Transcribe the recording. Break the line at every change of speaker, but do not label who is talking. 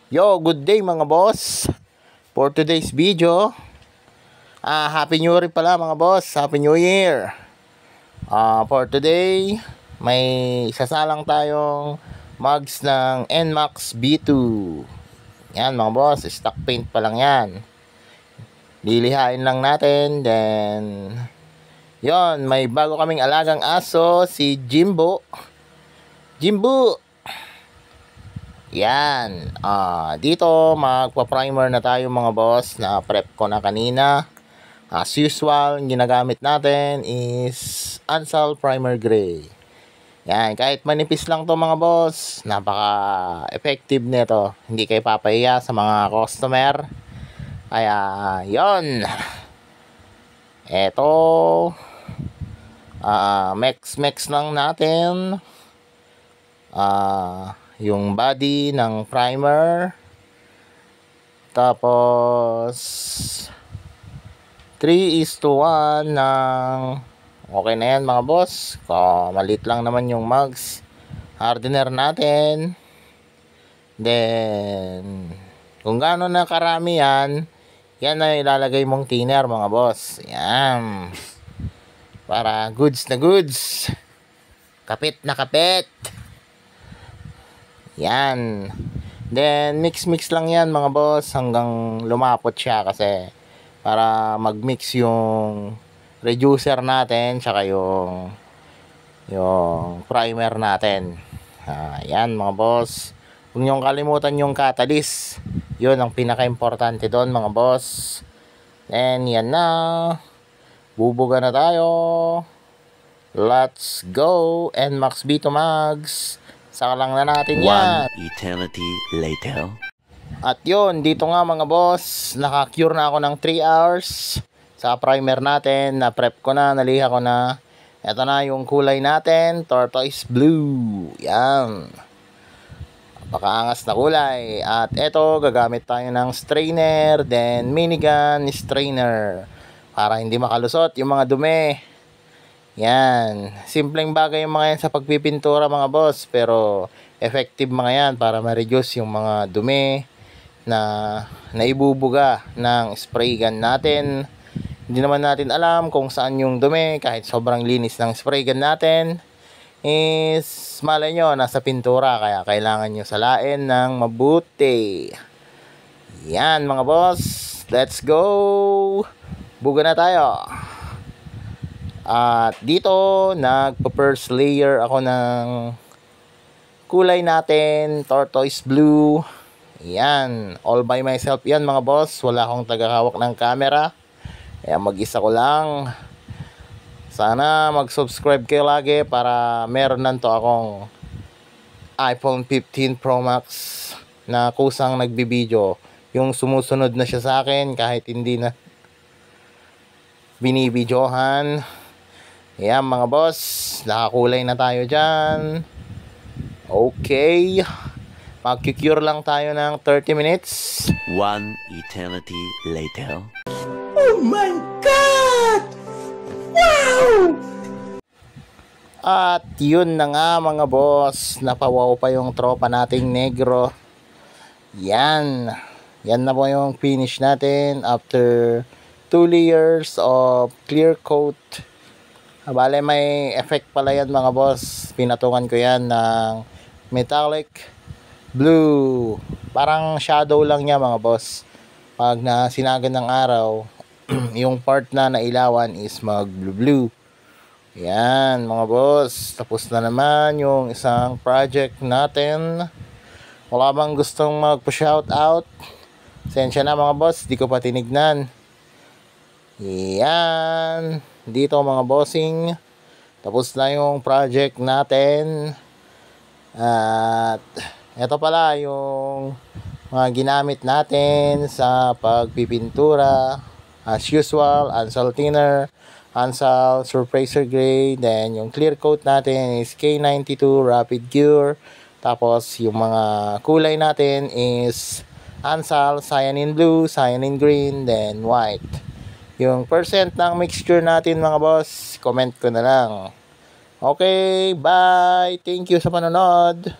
Yo, good day mga boss. For today's video, Happy New Year pala mga boss. Happy New Year. For today, may sasalang tayong mugs ng NMAX B2. Yan mga boss, stock paint pa lang yan. Lilihain lang natin. Then, yon, may bago kaming alagang aso, si Jimbo. Yan. Dito magpa-primer na tayo mga boss. Na prep ko na kanina. As usual, yung ginagamit natin is Ansal Primer Gray. Yan, kahit manipis lang to mga boss, napaka-effective nito. Hindi kayo papahiya sa mga customer. Kaya, yon. Eto, mix lang natin. Yung body ng primer, tapos 3:1 ng okay na yan mga boss. Maliit lang naman yung mugs. Hardener natin. Then kung gaano na karami yan, yan na ilalagay mong thinner mga boss. Yan, para goods na goods, kapit na kapit. Yan. Then mix lang yan mga boss hanggang lumapot siya, kasi para mag-mix yung reducer natin tsaka yung primer natin. Yan mga boss. Huwag niyong kalimutan yung catalyst. Yun ang pinaka-importante doon mga boss. Then yan na. Bubuga na tayo. Let's go. NMAX B2 mugs. Saka lang na natin yan.
One eternity later.
At yun, dito nga mga boss, naka-cure na ako ng 3 hours sa primer natin. Na-prep ko na, naliha ko na. Ito na yung kulay natin, tortoise blue. Yan, napakaangas na kulay. At ito, gagamit tayo ng strainer, then minigun strainer, para hindi makalusot yung mga dumi. Yan, simpleng bagay yung mga yan sa pagpipintura mga boss, pero effective mga yan para ma-reduce yung mga dumi na naibubuga ng spray gun natin. Hindi naman natin alam kung saan yung dumi, kahit sobrang linis ng spray gun natin, is malay nyo nasa pintura, kaya kailangan nyo salain ng mabuti. Yan mga boss, let's go, buga na tayo. At dito, nagpa-first layer ako ng kulay natin, tortoise blue. Yan, all by myself yan mga boss. Wala akong tagahawak ng camera. Kaya mag-isa ko lang. Sana mag-subscribe kayo lagi para meron nanto akong iPhone 15 Pro Max na kusang nagbibideo. Yung sumusunod na siya sa akin kahit hindi na binibidyohan. Ayan mga boss, nakakulay na tayo dyan. Okay, mag-cure lang tayo ng 30 minutes.
One eternity later.
Oh my God! Wow! At yun na nga mga boss, napawaw pa yung tropa nating negro. Yan na po yung finish natin after 2 layers of clear coat. Bale, may effect pala yan mga boss. Pinatungan ko yan ng metallic blue. Parang shadow lang niya mga boss. Pag nasinagan ng araw, yung part na nailawan is mag blue. Yan mga boss. Tapos na naman yung isang project natin. Wala bang gustong magpa-shout out? Sensya na mga boss, di ko pa tinignan. Yan, dito mga bossing, tapos na yung project natin. At ito pala yung mga ginamit natin sa pagpipintura. As usual, Ansal thinner, Ansal surfacer gray, then yung clear coat natin is K92 rapid cure. Tapos yung mga kulay natin is Ansal cyanine blue, cyanine green, then white. Yung percent ng mixture natin mga boss, comment ko na lang. Okay, bye! Thank you sa panonood!